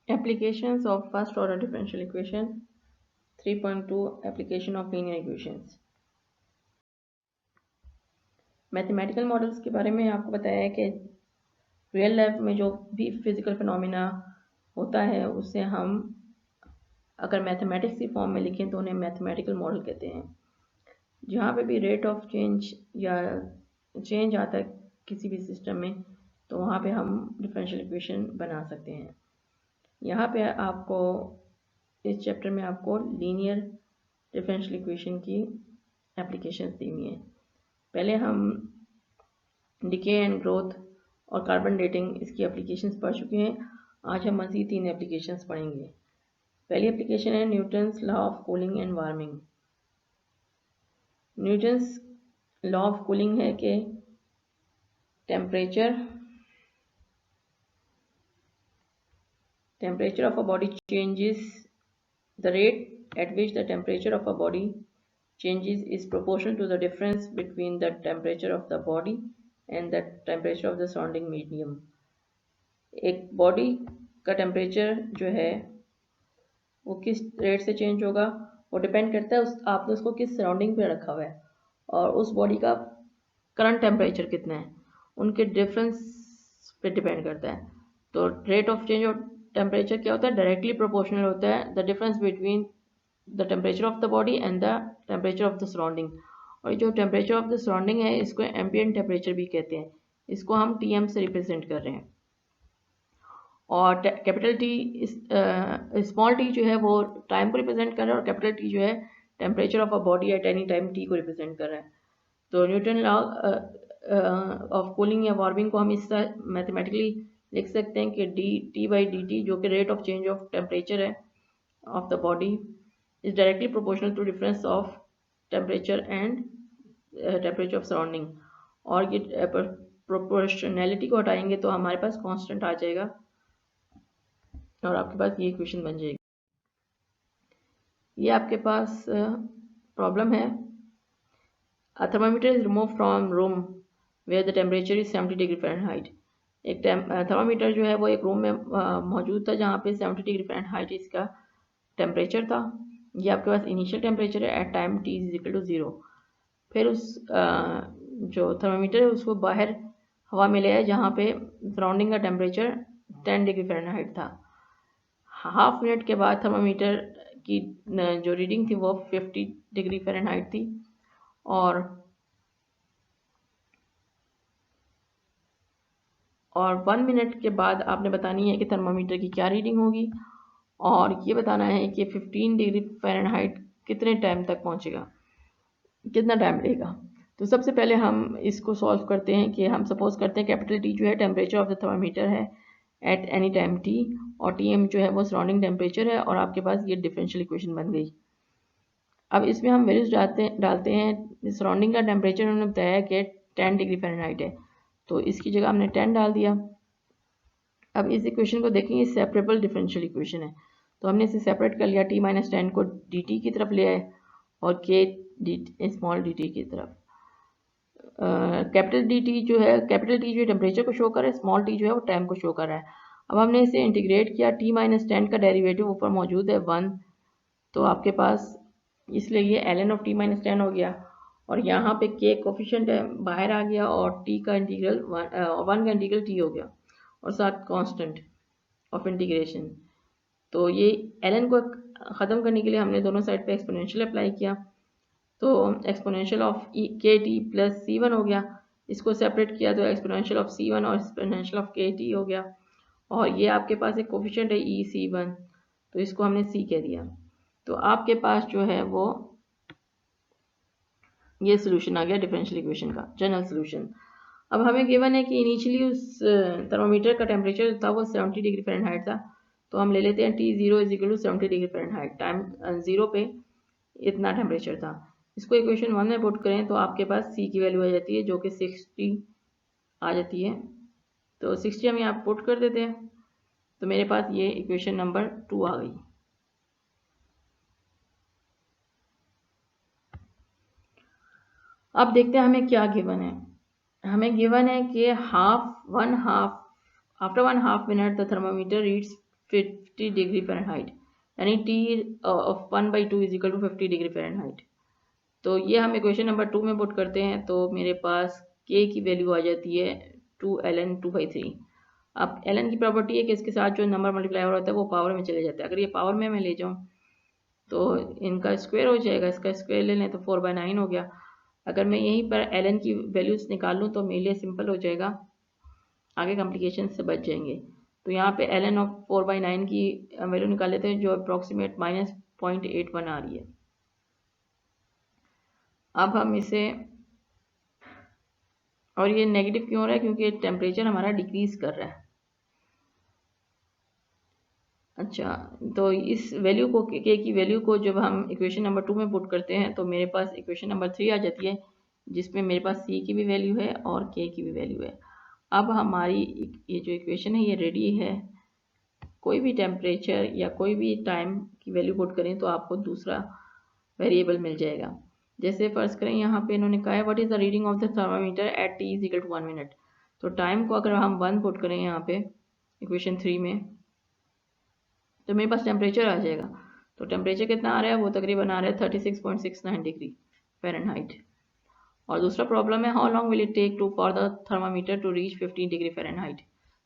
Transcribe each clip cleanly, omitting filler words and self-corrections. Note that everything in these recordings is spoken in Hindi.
Applications of first order differential equation 3.2 application of linear equations। Mathematical models के बारे में आपको बताया है कि रियल लाइफ में जो भी फिजिकल फिनोमिना होता है उससे हम अगर मैथमेटिक्स की फॉर्म में लिखें तो उन्हें मैथमेटिकल मॉडल कहते हैं। जहाँ पे भी रेट ऑफ चेंज या चेंज आता है किसी भी सिस्टम में तो वहाँ पे हम डिफरेंशियल इक्वेशन बना सकते हैं। यहाँ पे आपको इस चैप्टर में आपको लीनियर डिफरेंशियल इक्वेशन की एप्लीकेशंस दी हुई हैं। पहले हम डिके एंड ग्रोथ और कार्बन डेटिंग इसकी एप्लीकेशंस पढ़ चुके हैं। आज हम मज़ीद 3 एप्लीकेशंस पढ़ेंगे। पहली एप्लीकेशन है Newton's law of cooling and warming. Newton's law of cooling है कि temperature of a body changes, the rate at which the temperature of a body changes is proportional to the difference between the temperature of the body and the temperature of the surrounding medium। एक बॉडी का टेम्परेचर जो है वो किस रेट से चेंज होगा वो डिपेंड करता है आपने उसको किस सराउंडिंग पे रखा हुआ है और उस बॉडी का करंट टेम्परेचर कितना है उनके डिफरेंस पे डिपेंड करता है। तो rate of change of temperature क्या होता है, डायरेक्टली प्रोपोर्शनल होता है the difference between the temperature of the body and the temperature of the surrounding. और जो टेम्परेचर ऑफ द सराउंडिंग है इसको एम्बिएंट टेम्परेचर भी कहते हैं। इसको हम टीएम से रिप्रेजेंट कर रहे हैं। और कैपिटल टी स्मॉल टी जो है वो टाइम को रिप्रेजेंट कर रहा है और कैपिटल टी जो है temperature of a body at any time T को रिप्रेजेंट कर रहा है। तो न्यूटन लॉ ऑफ कूलिंग या वार्मिंग को हम इस तरह मैथमेटिकली लिख सकते हैं कि D T by D T जो कि rate of change of temperature है of the body is directly proportional to difference of temperature and temperature of surrounding. और ये प्रोपोर्शनैलिटी को हटाएंगे तो हमारे पास कांस्टेंट आ जाएगा और आपके पास ये इक्वेशन बन जाएगी। ये आपके पास प्रॉब्लम है। A thermometer is removed from room where the temperature is 70 degree Fahrenheit. एक थर्मामीटर जो है वो एक रूम में मौजूद था जहाँ पे 70 डिग्री फ़ारेनहाइट इसका टेम्परेचर था। ये आपके पास इनिशियल टेम्परेचर है at time t is equal to 0। फिर उस जो थर्मामीटर है उसको बाहर हवा में ले आया जहाँ पे सराउंडिंग का टेम्परेचर 10 डिग्री फ़ारेनहाइट था। हाफ मिनट के बाद थर्मामीटर की जो रीडिंग थी वो 50 डिग्री फ़ारेनहाइट थी और 1 मिनट के बाद आपने बतानी है कि थर्मामीटर की क्या रीडिंग होगी और ये बताना है कि 15 डिग्री फ़ारेनहाइट कितने टाइम तक पहुंचेगा, कितना टाइम लेगा। तो सबसे पहले हम इसको सॉल्व करते हैं कि हम सपोज करते हैं कैपिटल टी जो है टेम्परेचर ऑफ द थर्मामीटर है एट एनी टाइम टी और टी एम जो है वो सराउंडिंग टेम्परेचर है और आपके पास ये डिफरेंशियल इक्वेशन बन गई। अब इसमें हम वैल्यूज डालते हैं। सराउंडिंग का टेम्परेचर उन्होंने बताया कि 10 डिग्री फ़ारेनहाइट है तो इसकी जगह हमने 10 डाल दिया। अब इस इक्वेशन को देखेंगे सेपरेबल डिफरेंशियल इक्वेशन है तो हमने इसे सेपरेट कर लिया। t माइनस 10 को dt की तरफ ले आए और k स्मॉल dt की तरफ। कैपिटल dt जो है कैपिटल T जो टेम्परेचर को शो कर रहा है, स्मॉल t जो है वो टाइम को शो कर रहा है। अब हमने इसे इंटीग्रेट किया। t माइनस 10 का डेरिवेटिव ऊपर मौजूद है 1 तो आपके पास इसलिए ये ln ऑफ t माइनस 10 हो गया और यहाँ पे k कोफिशिएंट है बाहर आ गया और t का इंटीग्रल 1 का इंटीग्रल t हो गया और साथ कांस्टेंट ऑफ इंटीग्रेशन। तो ये ln को ख़त्म करने के लिए हमने दोनों साइड पे एक्सपोनेंशियल अप्लाई किया तो एक्सपोनेंशियल ऑफ के टी प्लस सी वन हो गया। इसको सेपरेट किया तो एक्सपोनेंशियल ऑफ सी वन और एक्सपोनेंशियल ऑफ के टी हो गया और ये आपके पास एक कोफिशिएंट है ई सी वन तो इसको हमने सी कह दिया। तो आपके पास जो है वो ये सोल्यूशन आ गया डिफरेंशियल इक्वेशन का जनरल सोल्यूशन। अब हमें गिवन है कि इनिशियली उस थर्मोमीटर का टेम्परेचर था वो 70 डिग्री फ़ारेनहाइट था तो हम ले लेते हैं T0 is equal to 70 degree Fahrenheit. Time 0 पे इतना टेम्परेचर था। इसको इक्वेशन 1 में पुट करें तो आपके पास C की वैल्यू आ जाती है जो कि 60 आ जाती है। तो 60 हम यहाँ पुट कर देते हैं तो मेरे पास ये इक्वेशन नंबर 2 आ गई। अब देखते हैं हमें क्या गिवन है। हमें गिवन है कि after one half minute the thermometer reads 50 degree Fahrenheit, यानी T of 1/2 is equal to 50 degree Fahrenheit. तो ये हम इक्वेशन नंबर 2 में पुट करते हैं, तो मेरे पास K की वैल्यू आ जाती है 2ln 2/3। अब ln की प्रॉपर्टी है कि इसके साथ जो नंबर मल्टीप्लाई हो रहा होता है वो पावर में चले जाता है। अगर ये पावर में मैं ले जाऊँ तो इनका स्क्वायर हो जाएगा, इसका स्क्वायर ले लें तो 4/9 हो गया। अगर मैं यहीं पर ln की वैल्यूज निकाल लूँ तो मेरे लिए सिंपल हो जाएगा, आगे कॉम्प्लिकेशन से बच जाएंगे। तो यहाँ पे ln ऑफ 4/9 की वैल्यू निकाल लेते हैं जो अप्रॉक्सीमेट -0.81 आ रही है। अब हम इसे, और ये नेगेटिव क्यों हो रहा है, क्योंकि टेम्परेचर हमारा डिक्रीज कर रहा है। अच्छा, तो इस वैल्यू को के की वैल्यू को जब हम इक्वेशन नंबर 2 में पुट करते हैं तो मेरे पास इक्वेशन नंबर 3 आ जाती है, जिसमें मेरे पास सी की भी वैल्यू है और के की भी वैल्यू है। अब हमारी ये जो इक्वेशन है ये रेडी है। कोई भी टेम्परेचर या कोई भी टाइम की वैल्यू पुट करें तो आपको दूसरा वेरिएबल मिल जाएगा। जैसे फर्ज करें यहाँ पे इन्होंने कहा है what is the reading of the thermometer at T is equal to 1 minute. तो टाइम को अगर हम 1 पुट करें यहाँ पे इक्वेशन 3 में तो मेरे पास टेम्परेचर आ जाएगा। तो टेम्परेचर कितना आ रहा है, वो तकरीबन आ रहा है 36.69 डिग्री फ़ारेनहाइट। और दूसरा प्रॉब्लम है how long will it take to for the thermometer to reach 15 degree Fahrenheit.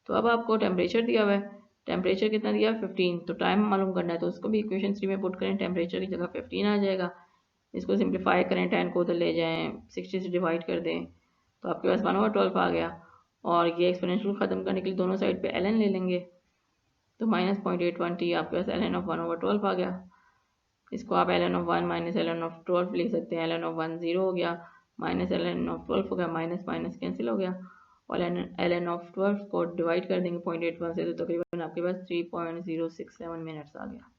तो अब आपको टेम्परेचर दिया हुआ है, टेम्परेचर कितना दिया 15, तो टाइम मालूम करना है, तो उसको भी इक्वेशन 3 में पुट करें, टेम्परेचर की जगह 15 आ जाएगा। इसको सिंप्लीफाई करें, 10 को उधर ले जाएं, 60 से डिवाइड कर दें तो आपके पास 1/12 आ गया। और ये एक्सपोनेंशियल ख़त्म करने के लिए दोनों साइड पे ln ले लेंगे, तो -0.81t आपके पास ln ऑफ 1/12 आ गया। इसको आप ln of 1 minus ln of 12 लिख सकते हैं। ln ऑफ 1 0 हो गया, माइनस ln ऑफ 12 हो गया, माइनस माइनस कैंसिल हो गया, और ln ऑफ 12 को डिवाइड कर देंगे 0.81 से, तो तकरीबन आपके पास 3.067 मिनट्स आ गया।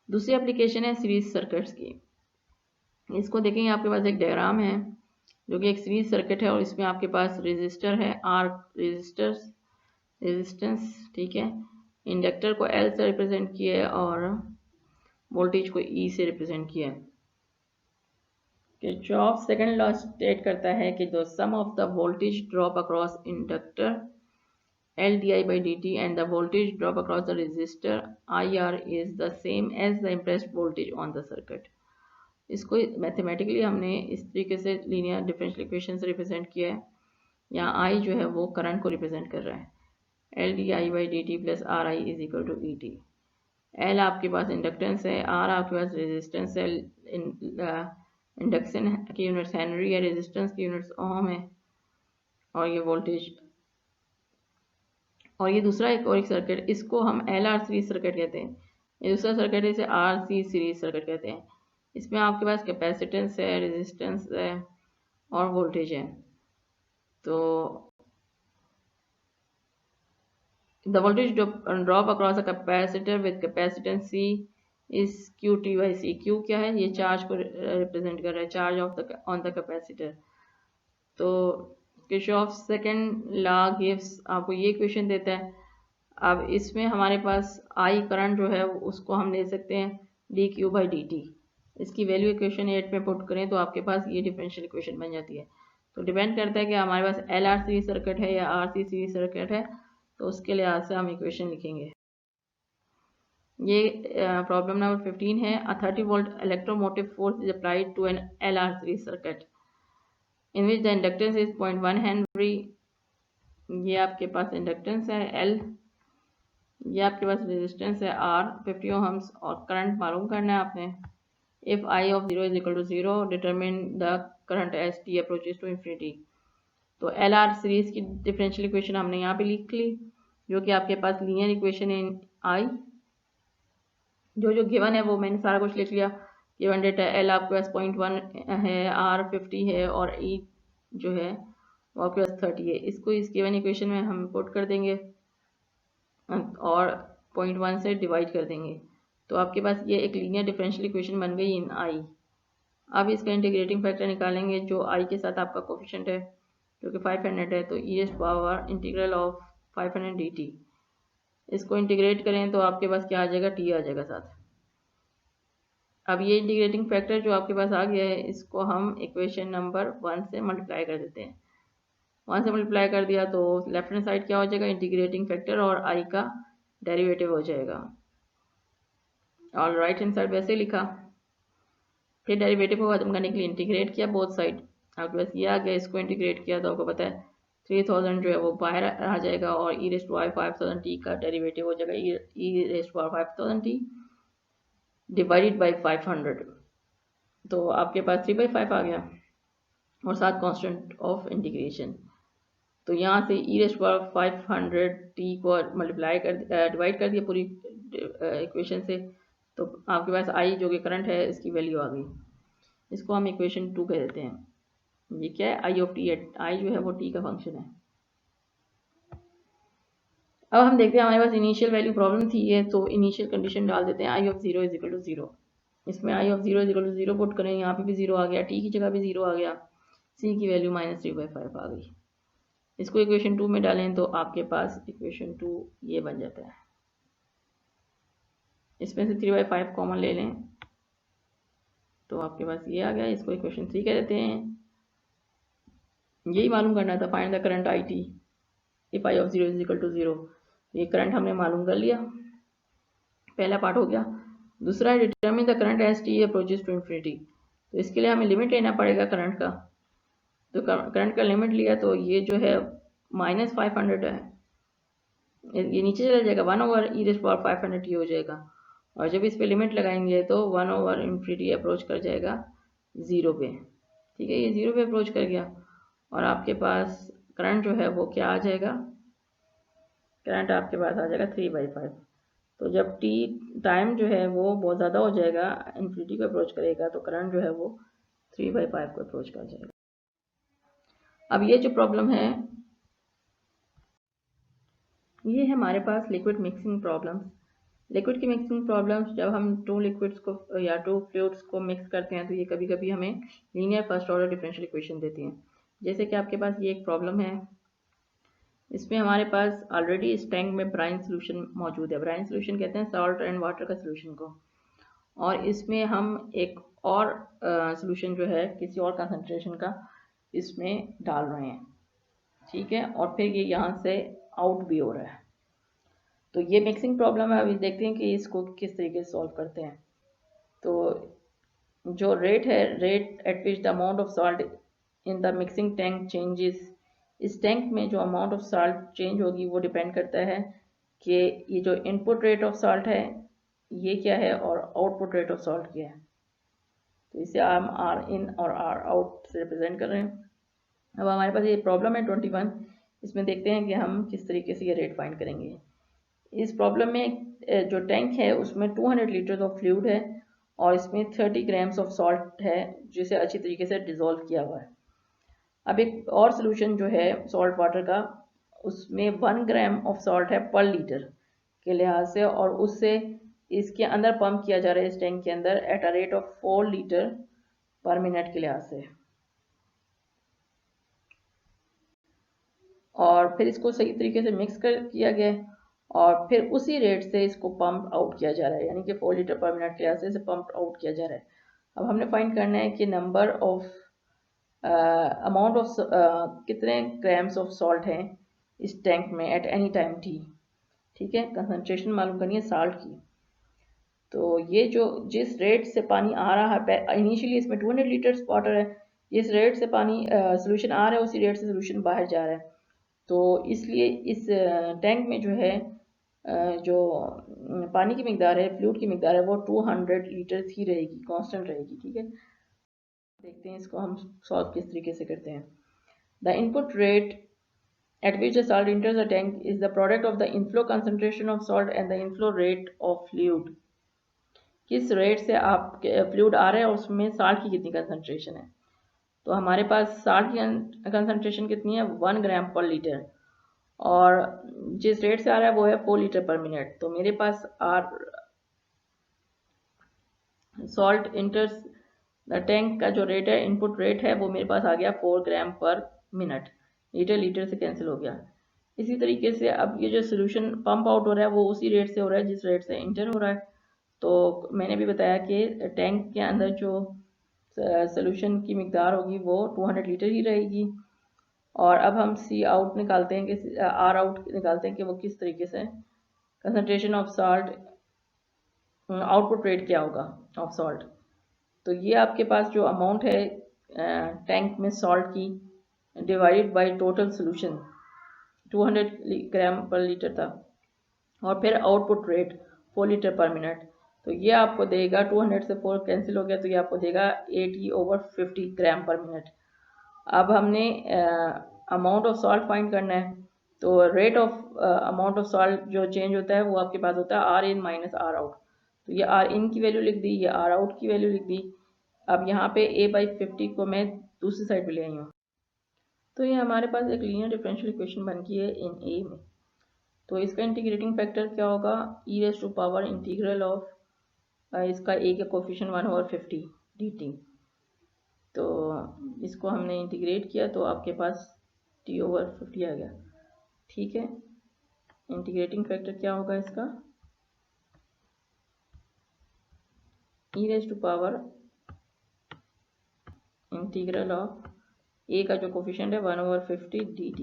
दूसरी एप्लीकेशन है सीरीज सर्किट्स की। इसको देखेंगे, आपके पास एक डायग्राम है जो कि एक सीरीज सर्किट है और इसमें आपके पास रेजिस्टर है, आर रेजिस्टेंस, ठीक है। इंडक्टर को एल से रिप्रेजेंट किया है और वोल्टेज को ई से रिप्रेजेंट किया है। किरचॉफ सेकंड लॉ स्टेट करता है कि the sum of the voltage drop across inductor L di by dt and the voltage drop across the resistor IR is the same as the impressed voltage on the circuit। इसको मैथमेटिकली हमने इस तरीके से लीनियर डिफरेंशियल इक्वेशन से रिप्रेजेंट किया है। यहाँ I जो है वो करंट को रिप्रेजेंट कर रहा है। L di by dt plus R I is equal to E T. L आपके पास इंडक्टेंस है, R आपके पास रेजिस्टेंस है, इंडक्शन की यूनिट्स हेनरी है, रेजिस्टेंस की यूनिट्स ओम है, और ये वोल्टेज। और ये दूसरा एक सर्किट, इसको हम LR सीरीज सर्किट कहते हैं। ये दूसरा सर्किट है, इसे RC सीरीज सर्किट कहते हैं। इसमें आपके पास कैपेसिटेंस है, रेजिस्टेंस है और वोल्टेज है। तो the voltage drop across a capacitor with capacitance C is QT/C। Q क्या है, ये चार्ज को रिप्रेजेंट कर रहा है, चार्ज ऑन द कैपेसिटर। तो किरचॉफ सेकंड लॉ गिव्स, आपको ये इक्वेशन देता है। अब इसमें हमारे पास I करंट जो है उसको हम ले सकते हैं dq/dt। इसकी वैल्यू इक्वेशन 8 में पुट करें तो आपके पास ये डिफरेंशियल इक्वेशन बन जाती है। तो डिपेंड करता है कि हमारे पास LR सीरीज सर्किट है या RC सीरीज सर्किट है, तो उसके लिहाज से हम इक्वेशन लिखेंगे। ये प्रॉब्लम नंबर 15 है। A 30 volt electromotive force is applied to an LR series circuit in which the inductance is 0.1 henry. ये आपके पास इंडक्टेंस है L, ये आपके पास रेजिस्टेंस है R 50 ओहम्स, और करंट मालूम करना है आपने। If I of 0 is equal to 0 determine the current as t approaches to infinity. तो LR सीरीज की डिफरेंशियल इक्वेशन हमने यहाँ पे लिख ली, जो कि आपके पास लीनियर इक्वेशन इन I, जो गिवन है वो मैंने सारा कुछ लिख लिया। गिवन डेटा L आपके पास 0.1 है, R 50 है और E जो है वो आपके पास 30 है। इसको इस गिवन इक्वेशन में हम पुट कर देंगे और 0.1 से डिवाइड कर देंगे, तो आपके पास ये एक लीनियर डिफरेंशियल इक्वेशन बन गई इन I। अब इसका इंटीग्रेटिंग फैक्टर निकालेंगे, जो I के साथ आपका कोफिशिएंट है जो कि 500 है, तो e power integral of 500 dt। इसको इंटीग्रेट करें तो आपके पास क्या आ जाएगा, t आ जाएगा साथ। अब ये इंटीग्रेटिंग फैक्टर जो आपके पास आ गया है, इसको हम इक्वेशन नंबर 1 से मल्टीप्लाई कर देते हैं। वहाँ से मल्टीप्लाई कर दिया तो लेफ्ट हैंड साइड क्या हो जाएगा, इंटीग्रेटिंग फैक्टर और आई का डेरिवेटिव हो जाएगा। और राइट हैंड साइड वैसे लिखा, फिर डेरिवेटिव को खत्म करने के लिए इंटीग्रेट किया बोथ साइड, आपके पास ये आ गया। इसको इंटीग्रेट किया तो आपको पता है 3000 जो है वो बाहर आ जाएगा और ई रेस्ट वाई 5000t का डेरिवेटिव हो जाएगा e rest y 5000t divided by 500। तो आपके पास 3/5 आ गया और साथ कांस्टेंट ऑफ इंटीग्रेशन। तो यहाँ से ई रेस्ट पावर 500t को मल्टीप्लाई कर डिवाइड कर दिया पूरी इक्वेशन से, तो आपके पास आई जो कि करंट है इसकी वैल्यू आ गई। इसको हम इक्वेशन 2 कह देते हैं। ये क्या है, आई ऑफ टी है, आई जो है वो टी का फंक्शन है। अब हम देखते हैं हमारे पास इनिशियल वैल्यू प्रॉब्लम थी ये, तो इनिशियल कंडीशन डाल देते हैं I of 0 is equal to 0। इसमें I of 0 is equal to 0 put करें, यहाँ पे भी 0 आ गया, टी की जगह भी 0 आ गया, सी की वैल्यू -3/5 आ गई। इसको इक्वेशन 2 में डालें तो आपके पास इक्वेशन 2 ये बन जाता है। इसमें से 3/5 कॉमन ले लें तो आपके पास ये आ गया। इसको इक्वेशन 3 कह देते हैं। यही मालूम करना था, find the current I T if I of 0 is equal to 0। ये करंट हमने मालूम कर लिया, पहला पार्ट हो गया। दूसरा है determine the current as T approaches to infinity. तो इसके लिए हमें लिमिट लेना पड़ेगा करंट का। तो करंट का लिमिट लिया तो ये जो है -500 है, ये नीचे चला जाएगा, 1/e⁵ हो जाएगा। और जब इस पे लिमिट लगाएंगे तो 1/∞ अप्रोच कर जाएगा 0 पे। ठीक है, ये 0 पे अप्रोच कर गया और आपके पास करंट जो है वो क्या आ जाएगा, करंट आपके पास आ जाएगा 3/5। तो जब t टाइम जो है वो बहुत ज़्यादा हो जाएगा, इन्फिनिटी को अप्रोच करेगा, तो करंट जो है वो 3/5 को अप्रोच कर जाएगा। अब ये जो प्रॉब्लम है ये है हमारे पास लिक्विड मिक्सिंग प्रॉब्लम्स। लिक्विड की मिक्सिंग प्रॉब्लम्स, जब हम टू लिक्विड्स को या टू फ्लूइड्स को मिक्स करते हैं तो ये कभी कभी हमें linear first order differential equation देती हैं। जैसे कि आपके पास ये एक प्रॉब्लम है, इसमें हमारे पास ऑलरेडी इस टैंक में ब्राइन सोल्यूशन मौजूद है। ब्राइन सोल्यूशन कहते हैं सॉल्ट एंड वाटर का सोल्यूशन को, और इसमें हम एक और सोल्यूशन जो है किसी और कंसनट्रेशन का इसमें डाल रहे हैं। ठीक है, और फिर ये यहाँ से आउट भी हो रहा है। तो ये मिक्सिंग प्रॉब्लम है। अभी देखते हैं कि इसको किस तरीके से सॉल्व करते हैं। तो जो रेट है, rate at which the amount of salt in the mixing tank changes, इस टैंक में जो अमाउंट ऑफ सॉल्ट चेंज होगी वो डिपेंड करता है कि ये जो इनपुट रेट ऑफ सॉल्ट है ये क्या है और आउटपुट रेट ऑफ सॉल्ट क्या है। तो इसे हम आर इन और आर आउट से रिप्रेजेंट कर रहे हैं। अब हमारे पास ये प्रॉब्लम है 21। इसमें देखते हैं कि हम किस तरीके से ये रेट फाइंड करेंगे। इस प्रॉब्लम में जो टैंक है उसमें 200 लीटर ऑफ फ्लूइड है और इसमें 30 ग्राम्स ऑफ सॉल्ट है जिसे अच्छी तरीके से डिज़ोल्व किया हुआ है। अब एक और सोल्यूशन जो है सॉल्ट वाटर का, उसमें 1 ग्राम ऑफ सॉल्ट है पर लीटर के लिहाज से, और उससे इसके अंदर पंप किया जा रहा है इस टैंक के अंदर at a rate of 4 litre पर मिनट के लिहाज से। और फिर इसको सही तरीके से मिक्स कर किया गया है और फिर उसी रेट से इसको पंप आउट किया जा रहा है, यानी कि 4 लीटर पर मिनट के लिहाज से पंप आउट किया जा रहा है। अब हमने फाइंड करना है कि नंबर ऑफ अमाउंट ऑफ कितने ग्राम्स ऑफ सॉल्ट हैं इस टैंक में एट एनी टाइम टी। ठीक है, कंसंट्रेशन मालूम करनी है सॉल्ट की। तो ये जो जिस रेट से पानी आ रहा है, इनिशियली इसमें 200 लीटर्स वाटर है, जिस रेट से पानी सोल्यूशन आ रहा है उसी रेट से सोल्यूशन बाहर जा रहा है। तो इसलिए इस टैंक में जो है जो पानी की मिकदार है, फ्लूइड की मिकदार है, वो 200 लीटर ही रहेगी, कांस्टेंट रहेगी। ठीक है, देखते हैं इसको हम सॉल्व किस तरीके से करते हैं। The input rate at which the salt enters the tank is the product of the inflow concentration of salt and the inflow rate of fluid। किस रेट से आप फ्लूइड आ रहा है और उसमें साल्ट की कितनी कंसंट्रेशन है। तो हमारे पास साल्ट की कंसंट्रेशन कितनी है, 1 ग्राम पर लीटर, और जिस रेट से आ रहा है वो है 4 लीटर पर मिनट। तो मेरे पास R salt enters the tank का जो रेट है, इनपुट रेट है, वो मेरे पास आ गया 4 ग्राम पर मिनट। लीटर लीटर से कैंसिल हो गया। इसी तरीके से अब ये जो सोल्यूशन पंप आउट हो रहा है वो उसी रेट से हो रहा है जिस रेट से इंटर हो रहा है। तो मैंने भी बताया कि टैंक के अंदर जो सोल्यूशन की मिकदार होगी वो 200 लीटर ही रहेगी। और अब हम सी आउट निकालते हैं कि आर आउट निकालते हैं कि वो किस तरीके से concentration of salt, output rate क्या होगा ऑफ सॉल्ट। तो ये आपके पास जो अमाउंट है टैंक में सॉल्ट की डिवाइडेड बाय टोटल सोल्यूशन 200 ग्राम पर लीटर था, और फिर आउटपुट रेट 4 लीटर पर मिनट। तो ये आपको देगा 200 से 4 कैंसिल हो गया, तो ये आपको देगा 80/50 ग्राम पर मिनट। अब हमने अमाउंट ऑफ सॉल्ट फाइंड करना है, तो rate of amount of salt जो चेंज होता है वो आपके पास होता है R in minus R out. तो ये आर इन की वैल्यू लिख दी, ये आर आउट की वैल्यू लिख दी। अब यहाँ पे A/50 को मैं दूसरी साइड पे ले आई हूँ, तो ये हमारे पास एक लीनियर डिफरेंशियल इक्वेशन बन गई है इन ए में। तो इसका इंटीग्रेटिंग फैक्टर क्या होगा, e⁻⁴ इंटीग्रल ऑफ इसका ए का कोफिशिएंट 1/50 dt। तो इसको हमने इंटीग्रेट किया तो आपके पास t/50 आ गया। ठीक है, इंटीग्रेटिंग फैक्टर क्या होगा इसका, e⁻⁴ इंटीग्रल ऑफ ए का जो कोफिशिएंट है 1/50 dt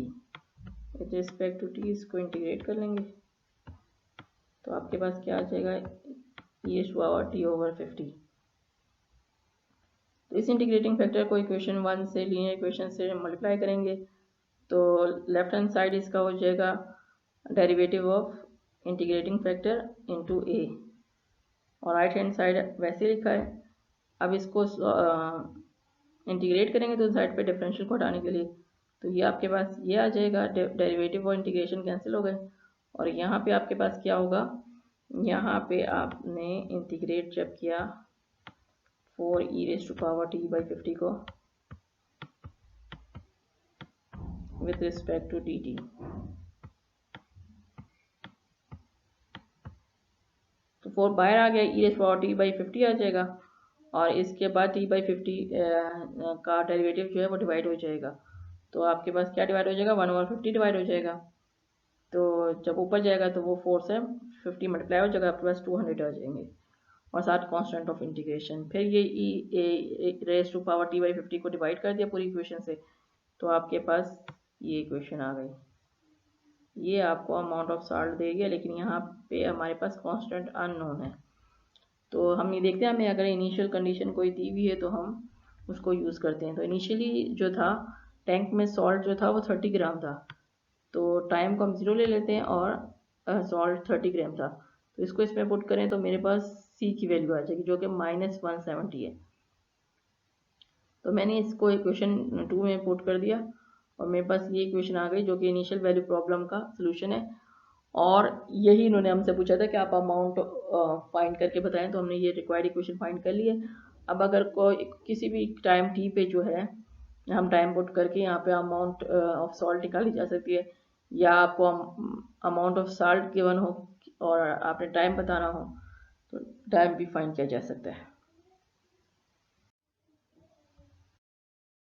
with respect to T, इसको इंटीग्रेट कर लेंगे तो आपके पास क्या आ जाएगा, e⁻t/50। तो इस इंटीग्रेटिंग फैक्टर को इक्वेशन 1 से लीनियर इक्वेशन से मल्टीप्लाई करेंगे तो लेफ्ट हैंड साइड इसका हो जाएगा derivative of integrating factor into a, और राइट हैंड साइड वैसे लिखा है। अब इसको इंटीग्रेट करेंगे तो साइड पे डिफरेंशियल को हटाने के लिए, तो ये आपके पास ये आ जाएगा, डेरिवेटिव और इंटीग्रेशन कैंसिल हो गए। और यहाँ पे आपके पास क्या होगा, यहाँ पे आपने इंटीग्रेट जब किया 4e⁻t/50 को विथ रिस्पेक्ट टू dt, तो 4 बाहर आ गया, e⁻t/50 आ जाएगा, और इसके बाद t/50 का डेरिवेटिव जो है वो डिवाइड हो जाएगा। तो आपके पास क्या डिवाइड हो जाएगा, 1/50 डिवाइड हो जाएगा। तो जब ऊपर जाएगा तो वो 4 से 50 मल्टीप्लाई हो जाएगा, आपके पास 200 आ जाएंगे, और साथ कांस्टेंट ऑफ इंटीग्रेशन। फिर ये e⁻t/50 को डिवाइड कर दिया पूरी इक्वेशन से, तो आपके पास ये इक्वेशन आ गई। ये आपको अमाउंट ऑफ सॉल्ट देगी, लेकिन यहाँ पे हमारे पास कांस्टेंट अननोन है। तो हम ये देखते हैं, हमें अगर इनिशियल कंडीशन कोई दी हुई है तो हम उसको यूज़ करते हैं। तो इनिशियली जो था टैंक में सॉल्ट जो था वो 30 ग्राम था, तो टाइम को हम 0 ले लेते हैं और सॉल्ट 30 ग्राम था, तो इसको इसमें पुट करें तो मेरे पास सी की वैल्यू आ जाएगी जो कि -170 है। तो मैंने इसको इक्वेशन 2 में पुट कर दिया और मेरे पास ये इक्वेशन आ गई जो कि इनिशियल वैल्यू प्रॉब्लम का सोल्यूशन है। और यही इन्होंने हमसे पूछा था कि आप अमाउंट फाइंड करके बताएं, तो हमने ये रिक्वायर्ड इक्वेशन फाइंड कर ली है। अब अगर कोई किसी भी टाइम टी पे जो है हम टाइम पुट करके यहाँ पे अमाउंट ऑफ सॉल्ट निकाली जा सकती है, या आपको अमाउंट ऑफ सॉल्ट गिवन हो और आपने टाइम बताना हो तो टाइम भी फाइंड किया जा सकता है।